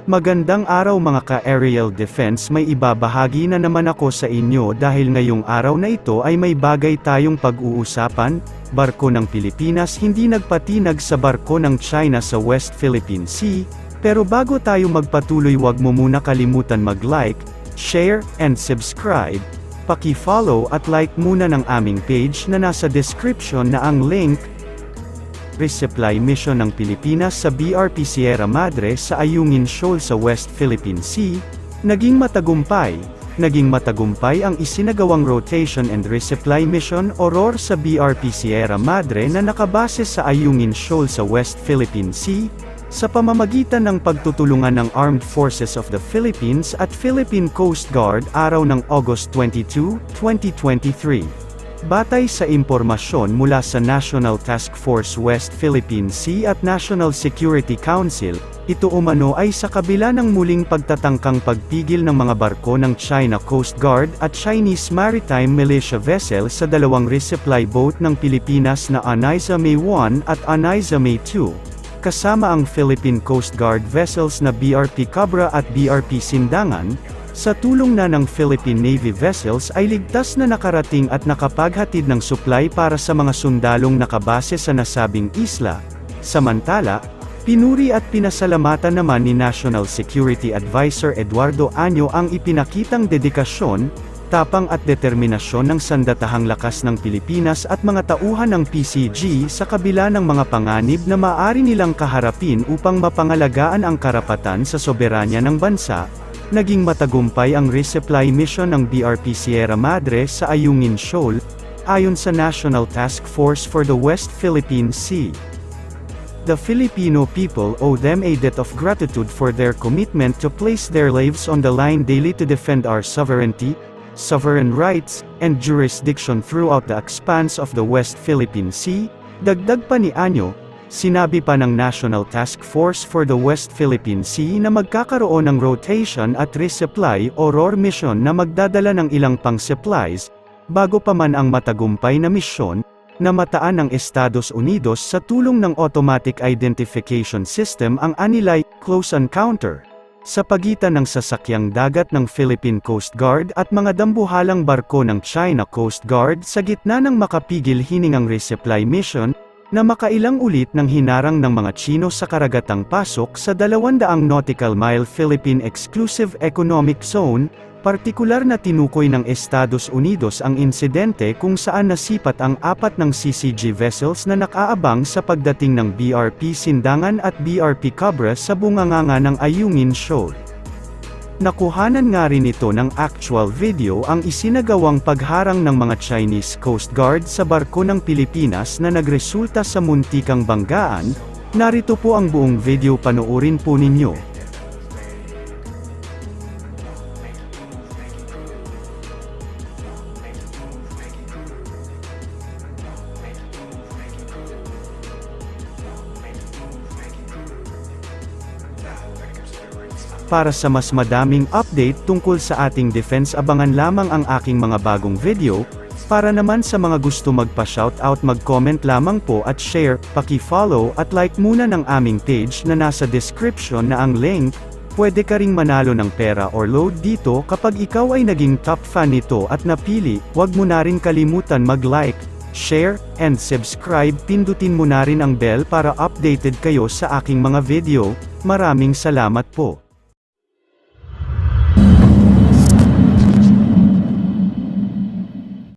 Magandang araw mga ka-aerial defense, may ibabahagi na naman ako sa inyo dahil ngayong araw na ito ay may bagay tayong pag-uusapan. Barko ng Pilipinas hindi nagpatinag sa barko ng China sa West Philippine Sea. Pero bago tayo magpatuloy, wag mo muna kalimutan mag-like, share, and subscribe. Paki-follow at like muna ng aming page na nasa description na ang link. Resupply mission ng Pilipinas sa BRP Sierra Madre sa Ayungin Shoal sa West Philippine Sea, naging matagumpay ang isinagawang rotation and resupply mission o ROR sa BRP Sierra Madre na nakabase sa Ayungin Shoal sa West Philippine Sea, sa pamamagitan ng pagtutulungan ng Armed Forces of the Philippines at Philippine Coast Guard araw ng August 22, 2023. Batay sa impormasyon mula sa National Task Force West Philippine Sea at National Security Council, ito umano ay sa kabila ng muling pagtatangkang pagpigil ng mga barko ng China Coast Guard at Chinese Maritime Militia vessel sa dalawang resupply boat ng Pilipinas na Anaiza May 1 at Anaiza May 2, kasama ang Philippine Coast Guard vessels na BRP Cabra at BRP Sindangan. Sa tulong na ng Philippine Navy vessels ay ligtas na nakarating at nakapaghatid ng supply para sa mga sundalong nakabase sa nasabing isla. Samantala, pinuri at pinasalamatan naman ni National Security Advisor Eduardo Año ang ipinakitang dedikasyon, tapang at determinasyon ng sandatahang lakas ng Pilipinas at mga tauhan ng PCG sa kabila ng mga panganib na maaari nilang kaharapin upang mapangalagaan ang karapatan sa soberanya ng bansa. Naging matagumpay ang resupply mission ng BRP Sierra Madre sa Ayungin Shoal, ayon sa National Task Force for the West Philippine Sea. The Filipino people owe them a debt of gratitude for their commitment to place their lives on the line daily to defend our sovereignty, sovereign rights, and jurisdiction throughout the expanse of the West Philippine Sea, dagdag pa ni Año. Sinabi pa ng National Task Force for the West Philippine Sea na magkakaroon ng rotation at resupply o ROR mission na magdadala ng ilang pang supplies, bago pa man ang matagumpay na misyon, na mataan ng Estados Unidos sa tulong ng Automatic Identification System ang anilay close encounter sa pagitan ng sasakyang dagat ng Philippine Coast Guard at mga dambuhalang barko ng China Coast Guard sa gitna ng makapigil hiningang resupply mission, na makailang ulit ng hinarang ng mga Tsino sa karagatang pasok sa 200 nautical mile Philippine Exclusive Economic Zone, partikular na tinukoy ng Estados Unidos ang insidente kung saan nasipat ang 4 ng CCG vessels na nakaabang sa pagdating ng BRP Sindangan at BRP Cabra sa bunganganga ng Ayungin Shoal. Nakuhanan nga rin ito ng actual video ang isinagawang pagharang ng mga Chinese Coast Guard sa barko ng Pilipinas na nagresulta sa muntikang banggaan. Narito po ang buong video, panoorin po ninyo. Para sa mas madaming update tungkol sa ating defense, abangan lamang ang aking mga bagong video. Para naman sa mga gusto magpa-shoutout, mag-comment lamang po at share, paki-follow at like muna ng aming page na nasa description na ang link. Pwede ka ring manalo ng pera or load dito kapag ikaw ay naging top fan nito at napili. Huwag mo na rin kalimutan mag-like, share, and subscribe. Pindutin mo na rin ang bell para updated kayo sa aking mga video. Maraming salamat po.